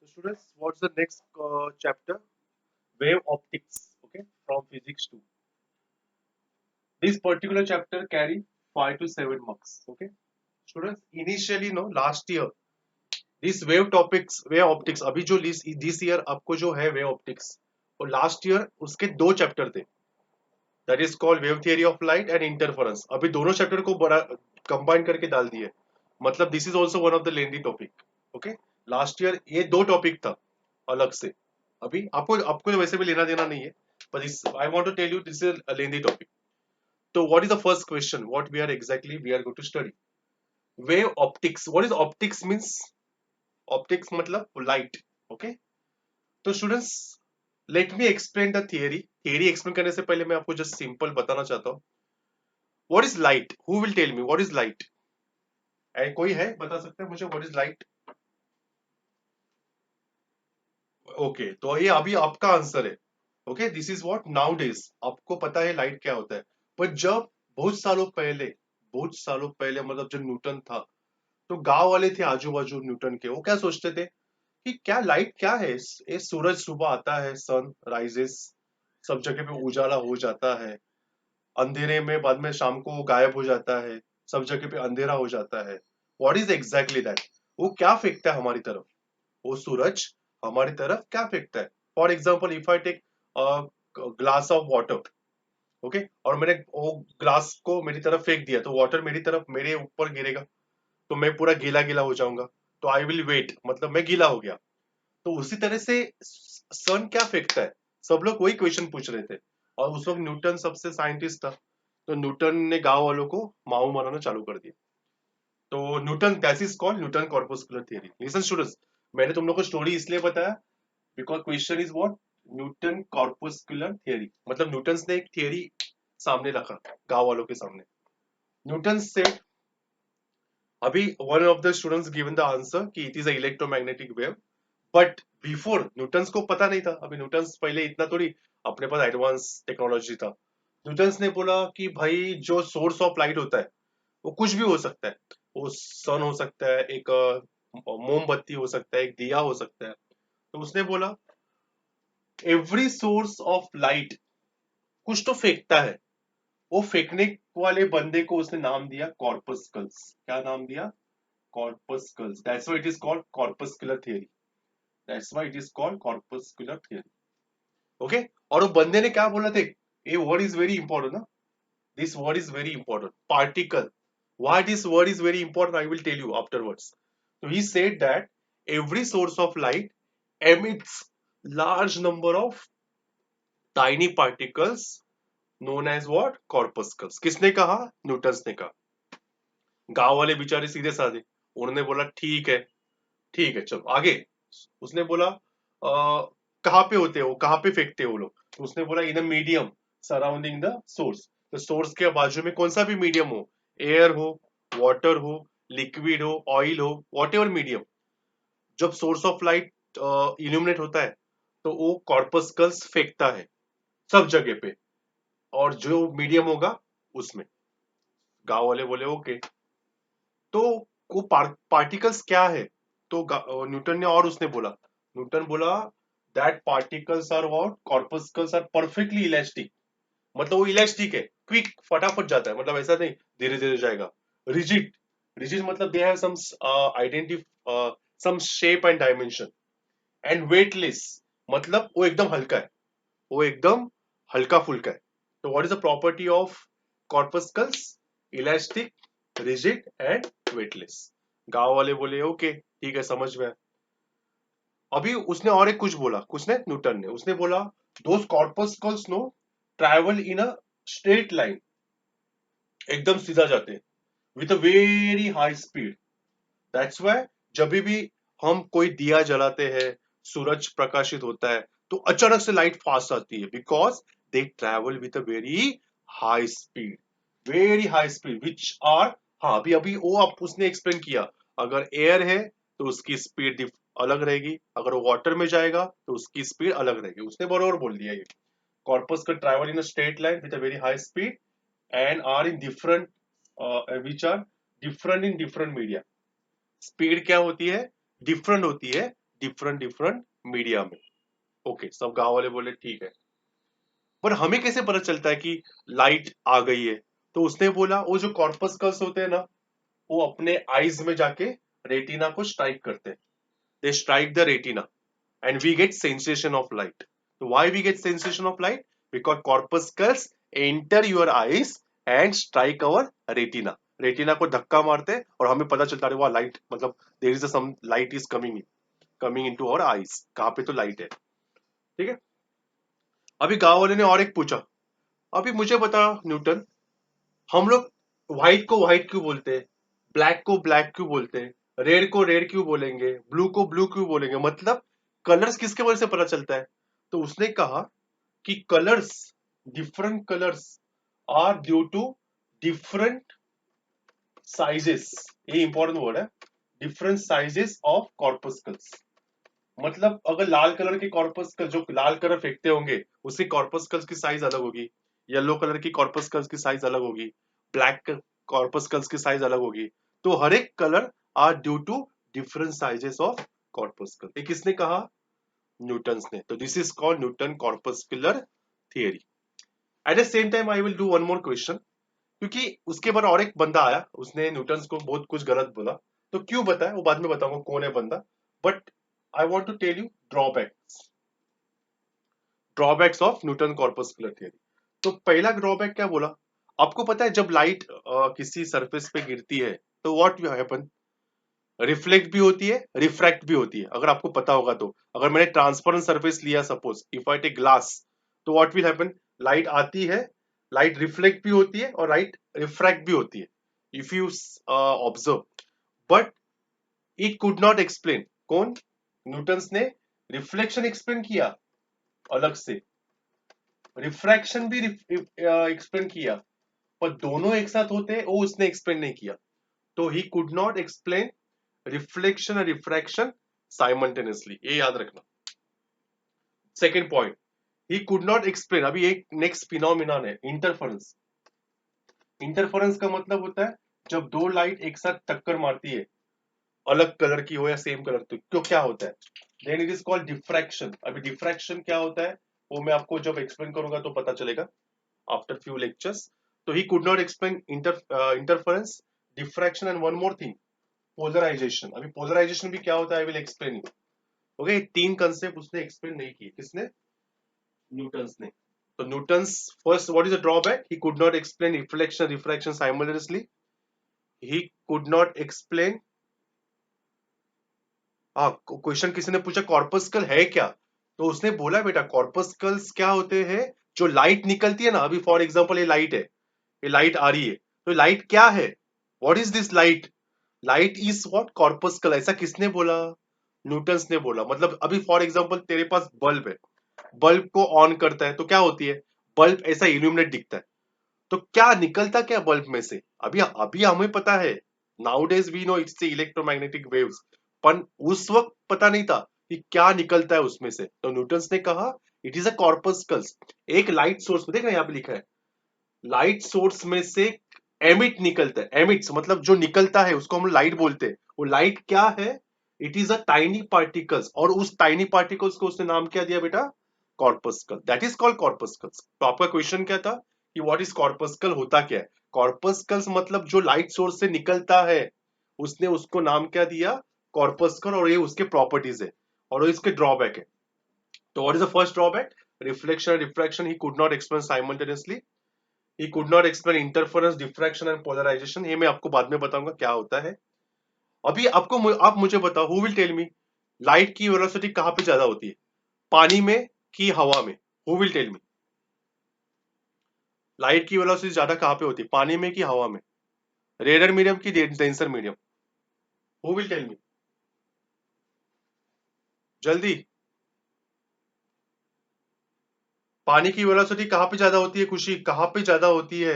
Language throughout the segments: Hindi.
So students, what's the next chapter? Wave optics. Okay, from physics 2. This particular chapter carry 5 to 7 marks. Okay, students. Initially, no, last year this wave topics, wave optics. अभी जो this year आपको जो है wave optics, और last year उसके दो चैप्टर थे. That is called wave theory of light and interference. अभी दोनों चैप्टर को बड़ा कंबाइन करके डाल दिए. मतलब this is also one of the lengthy topic. Okay, last year ये दो टॉपिक था अलग से. अभी आपको आपको तो वैसे भी लेना देना नहीं है, but this I want to tell you this is a lengthy topic. So what is the first question? What we are exactly we are going to study? Wave optics. What is optics means? Optics मतलब light. Okay. तो students let me explain the theory. Theory explain करने से पहले मैं आपको जस्ट सिंपल बताना चाहता हूँ. What is light? Who will tell me what is light? कोई है बता सकते हैं मुझे व्हाट इज लाइट? ओके, तो ये अभी आपका आंसर है. Okay, this is what now days आपको पता है लाइट क्या होता है. पर जब बहुत सालों पहले मतलब जब न्यूटन था, तो गांव वाले थे आजू बाजू न्यूटन के, वो क्या सोचते थे कि क्या लाइट क्या है. ये सूरज सुबह आता है, सन राइजेस, सब जगह पे उजाला हो जाता है, अंधेरे में बाद में शाम को वो गायब हो जाता है, सब जगह पे अंधेरा हो जाता है. What is exactly that? वो क्या फेंकता है हमारी तरफ? वो सूरज हमारी तरफ क्या फेंकता है? For example if I take glass of water. Okay, और मैंने वो ग्लास को मेरी तरफ फेंक दिया, तो वाटर मेरी तरफ मेरे ऊपर गिरेगा, तो मैं पूरा गीला गीला हो जाऊंगा. तो आई विल वेट, मतलब मैं गीला हो गया. तो उसी तरह से सन क्या फेंकता है, सब लोग वही क्वेश्चन पूछ रहे थे. और उस वक्त न्यूटन सबसे साइंटिस्ट था, तो न्यूटन ने गांव वालों को माऊ मराना चालू कर दिया. तो Newton that is called Newton corpuscular theory. Listen students, मैंने तुम लोग को स्टोरी इसलिए बताया because question is what Newton corpuscular theory. मतलब न्यूटन ने एक थियरी सामने रखा गांव वालों के सामने. न्यूटन से अभी one of the students given the answer कि it is a electromagnetic wave. But before Newtons को पता नहीं था. अभी न्यूटन्स पहले इतना थोड़ी अपने पास एडवांस टेक्नोलॉजी था. न्यूटन्स ने बोला कि भाई जो सोर्स ऑफ लाइट होता है वो कुछ भी हो सकता है. वो सन हो सकता है, एक मोमबत्ती हो सकता है, एक दिया हो सकता है. तो उसने बोला एवरी सोर्स ऑफ लाइट कुछ तो फेंकता है. वो फेंकने वाले बंदे को उसने नाम दिया कॉर्पस्कल्स. क्या नाम दिया? Corpuscles. That's why it is called corpuscular theory. That's why it is called corpuscular theory. Okay, और वो बंदे ने क्या बोला थे? ये वर्ड इज वेरी इंपॉर्टेंट ना. This word is very important, particle. Why this word is very important, I will tell you afterwards. So he said that every source of light emits large number of tiny particles known as what? Corpuscles. किसने कहा? न्यूटन ने कहा. गांव वाले बेचारे सीधे साधे, उन्होंने बोला ठीक है, ठीक है चलो आगे. उसने बोला कहाँ पे होते हो, कहाँ पे फेंकते हो लोग? तो उसने बोला in a medium surrounding the source. तो सोर्स के बाजू में कौन सा भी मीडियम हो, एयर हो, वाटर हो, लिक्विड हो, ऑयल हो, वॉट एवर मीडियम, जब सोर्स ऑफ लाइट इल्यूमिनेट होता है तो वो कॉर्पस्कल्स फेंकता है सब जगह पे, और जो मीडियम होगा उसमें. गांव वाले बोले ओके. तो वो पार्टिकल्स क्या है? तो न्यूटन ने और उसने बोला, न्यूटन बोला that particles are what? Corpuscles are perfectly elastic. मतलब वो इलास्टिक है, क्विक, फटाफट जाता है, मतलब ऐसा नहीं धीरे धीरे जाएगा. रिजिड, रिजिड मतलब they have some identity, some shape and dimension. And weightless मतलब वो एकदम हल्का है, वो एकदम हल्का फुल्का है. तो what is the property of corpuscles? Elastic, rigid and weightless. गांव वाले बोले ओके ठीक है समझ में. अभी उसने और एक कुछ बोला, कुछ ने न्यूटन ने उसने बोला those corpuscles no travel in a straight line. एकदम सीधा जाते हैं with a very high speed. That's why जब भी हम कोई दिया जलाते हैं, सूरज प्रकाशित होता है, तो अचानक से लाइट फास्ट आती है because they travel with a very high speed. Very high speed which are, हाँ अभी अभी वो आप उसने एक्सप्लेन किया. अगर एयर है तो उसकी स्पीड अलग रहेगी, अगर वो वाटर में जाएगा तो उसकी स्पीड अलग रहेगी. उसने बरोबर बोल दिया. ये कॉर्पस का travel in a straight line with a very high speed and are in different which are different in different media. Speed क्या होती है? डिफरेंट होती है डिफरेंट डिफरेंट मीडिया में। ओके, सब गांव वाले बोले ठीक है, पर हमें कैसे पता चलता है कि लाइट आ गई है? तो उसने बोला वो जो कॉर्पस्कल्स होते हैं ना, वो अपने आईज में जाके रेटिना को स्ट्राइक करते हैं। They strike the retina and we get sensation of light. So why we get sensation of light? Because corpuscles enter your eyes and strike our retina. Retina को धक्का मारते हैं और हमें पता चलता है वाह लाइट, मतलब there is some light is coming into our eyes, कहाँ पे तो लाइट है। ठीक है, अभी गांव वाले ने और एक पूछा, अभी मुझे बता न्यूटन, हम लोग व्हाइट को व्हाइट क्यों बोलते हैं, ब्लैक को ब्लैक क्यों बोलते हैं, रेड को रेड क्यों बोलेंगे, ब्लू को ब्लू क्यों बोलेंगे, मतलब कलर्स किसके वजह से पता चलता है? तो उसने कहा कि colours, different colours are due to different sizes, ये इंपॉर्टेंट वर्ड है, डिफरेंट साइजेस ऑफ कॉर्पस्कल्स। मतलब अगर लाल कलर के कॉर्पस्कल, जो लाल कलर फेंकते होंगे उसकी कॉर्पस्कल्स की साइज अलग होगी, येलो कलर की कॉर्पस्कल्स की साइज अलग होगी, ब्लैक कॉर्पस्कल्स की साइज अलग होगी। तो हर एक colour are due to different sizes of corpuscle. ये किसने कहा? न्यूटन्स ने। तो this is called Newton corpuscular theory. At the same time I will do one more question, क्योंकि उसके बाद और एक बंदा आया, उसने न्यूटन्स को बहुत कुछ गलत बोला, तो क्यों बताया वो बाद में बताऊंगा कौन है बंदा। But I want to tell you drawbacks, drawbacks of Newton corpuscular theory. तो पहला ड्रॉबैक क्या बोला? आपको पता है जब लाइट किसी सरफेस पे गिरती है तो व्हाट विल हैपन? रिफ्लेक्ट भी होती है, रिफ्रैक्ट भी होती है, अगर आपको पता होगा तो। अगर मैंने ट्रांसपेरेंट सरफेस लिया, suppose if I take glass, तो व्हाट विल हैपन? लाइट आती है, लाइट रिफ्लेक्ट भी होती है और लाइट रिफ्रैक्ट भी होती है, if you observe. But it could not explain, कौन? न्यूटन्स ने रिफ्लेक्शन एक्सप्लेन किया अलग से, रिफ्रैक्शन भी एक्सप्लेन किया, पर दोनों एक साथ होते हैं वो उसने एक्सप्लेन नहीं किया। तो he could not explain reflection और रिफ्रैक्शन साइमल्टेनियसली, ये याद रखना। Second point, he could not explain, अभी एक नेक्स्ट फिनोमिनन है इंटरफेरेंस। इंटरफेरेंस का मतलब होता है जब दो लाइट एक साथ टक्कर मारती है, अलग कलर की हो या सेम कलर, तो क्या होता है? Then it is called diffraction. अभी डिफ्रैक्शन क्या होता है वो मैं आपको जब एक्सप्लेन करूंगा तो पता चलेगा आफ्टर फ्यू लेक्चर्स। तो he could not explain interference, diffraction and one more thing, polarization. अभी पोलराइजेशन भी क्या होता है I will explain you. Okay, तीन कंसेप्ट उसने एक्सप्लेन नहीं किए, किसने? न्यूटन्स ने। तो Newtons first, what is the drawback? He could not explain reflection refraction simultaneously, he could not explain, हाँ क्वेश्चन किसी ने पूछा कॉर्पस्कल है क्या, तो उसने बोला बेटा कॉर्पस्कल्स क्या होते हैं, जो लाइट निकलती है ना, अभी फॉर एग्जांपल ये लाइट है, ये लाइट आ रही है, तो लाइट क्या है? What is this light? Light is what? Corpuscle. ऐसा किसने बोला? न्यूटन्स ने बोला। मतलब अभी फॉर एग्जांपल तेरे पास बल्ब है, बल्ब को ऑन करता है तो क्या होती है? बल्ब ऐसा इल्यूमिनेट दिखता है, तो क्या निकलता क्या बल्ब में से? अभी अभी हमें पता है, nowadays we know it's electromagnetic waves, पर उस वक्त पता नहीं था कि क्या निकलता है उसमें से। तो न्यूटन्स ने कहा इट इज अ कॉर्पस्कल्स। एक लाइट सोर्स, देख रहे हैं यहाँ पे लिखा है, लाइट सोर्स में से एमिट निकलता है, एमिट्स मतलब जो निकलता है उसको हम लाइट बोलते हैं। वो लाइट क्या है? It is a tiny particles, और उस टाइनी पार्टिकल्स को उसने नाम क्या दिया बेटा? Corpuscle, that is called corpuscles. तो आपका क्वेश्चन क्या था कि व्हाट इज कॉर्पस्कल, होता क्या है? कॉर्पस्कल्स मतलब जो लाइट सोर्स से निकलता है, उसने उसको नाम क्या दिया? कॉर्पस्कल, और ये उसके प्रॉपर्टीज है और ये इसके ड्रॉबैक है। तो what is the first drawback? Reflection refraction he could not explain simultaneously, he could not explain interference, diffraction and polarization। ये मैं आपको बाद में बताऊंगा क्या होता है। अभी आप मुझे बताओ, who will tell me light की वेलोसिटी कहाँ पे ज्यादा होती है, पानी में कि हवा में? Who will tell me light की वेलोसिटी ज्यादा कहाँ पे होती है, पानी में कि हवा में? रेडर मीडियम की denser medium? Who will tell me जल्दी। पानी की वेलोसिटी कहाँ पे ज्यादा होती है खुशी, कहाँ पे ज्यादा होती है?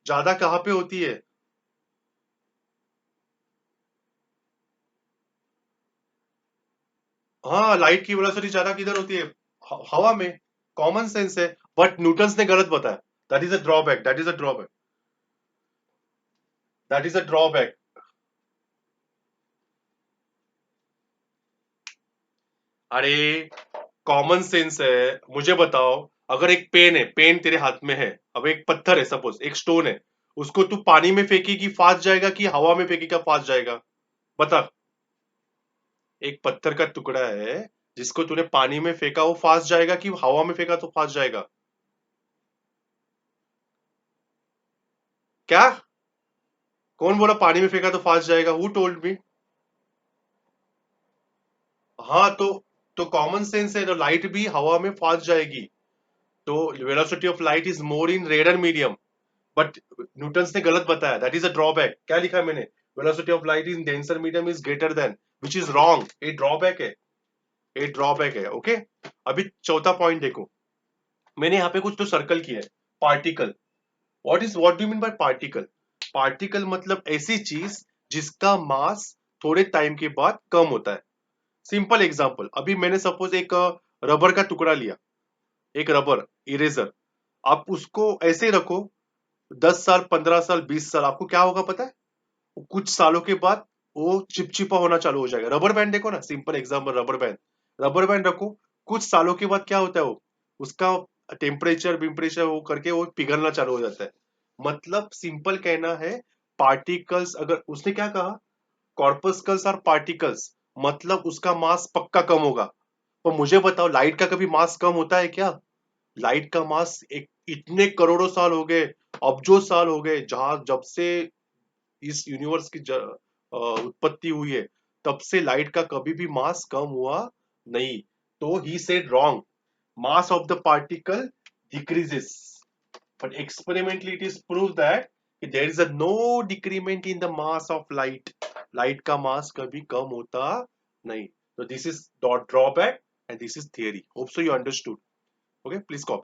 ज्यादा कहाँ पे होती है? हाँ, लाइट की वेलोसिटी ज्यादा किधर होती है? हवा में। कॉमन सेंस है, बट न्यूटन्स ने गलत बताया। That is a drawback, that is a drawback, that is a drawback. अरे कॉमन सेंस है, मुझे बताओ। अगर एक पेन है, पेन तेरे हाथ में है, अब एक पत्थर है, सपोज एक स्टोन है, उसको तू पानी में फेंकेगी फास्ट जाएगा कि हवा में फेंकेगा फास्ट जाएगा? बता। एक पत्थर का टुकड़ा है, जिसको तूने पानी में फेंका वो फास्ट जाएगा कि हवा में फेंका तो फास्ट जाएगा? क्या? कौन बोला पानी में फेंका तो फास्ट जाएगा? Who told me? हाँ तो कॉमन सेंस है, तो लाइट भी हवा में फास्ट जाएगी। तो velocity of light is more in raider medium. But Newton ने गलत बताया, दैट इज अ ड्रॉबैक। क्या लिखा है मैंने? Velocity of light in denser medium is greater than, which is wrong. ये ड्रॉबैक है, ये ड्रॉबैक है। ओके, अभी चौथा पॉइंट देखो। मैंने यहाँ पे कुछ तो सर्कल किया है। Particle, what do mean by particle? Particle मतलब ऐसी चीज जिसका मास थोड़े टाइम के बाद कम होता है। सिंपल एग्जांपल, अभी मैंने सपोज एक रबर का टुकड़ा लिया, एक रबर इरेजर। आप उसको ऐसे रखो 10 साल, 15 साल, 20 साल, आपको क्या होगा पता है? कुछ सालों के बाद वो चिपचिपा होना चालू हो जाएगा। रबर बैंड देखो ना, simple example, rubber band. Rubber band रखो, कुछ सालों के बाद क्या होता है वो, उसका टेम्परेचर वो करके वो पिघलना चालू हो जाता है। मतलब सिंपल कहना है, पार्टिकल्स, अगर उसने क्या कहा, कॉर्पस्कल्स और पार्टिकल्स, मतलब उसका मास पक्का कम होगा। तो मुझे बताओ, लाइट का कभी मास कम होता है क्या? लाइट का मास एक इतने करोड़ों साल हो गए, अब्जों साल हो गए, जहां जब से इस यूनिवर्स की उत्पत्ति हुई है, तब से लाइट का कभी भी मास कम हुआ नहीं। तो he said wrong, mass of the particle decreases, but experimentally it is proved that there is a no decrement in the mass of light. Light का मास कभी कम होता नहीं। तो this is drawback and this is theory. Hope so you understood. Okay, please copy.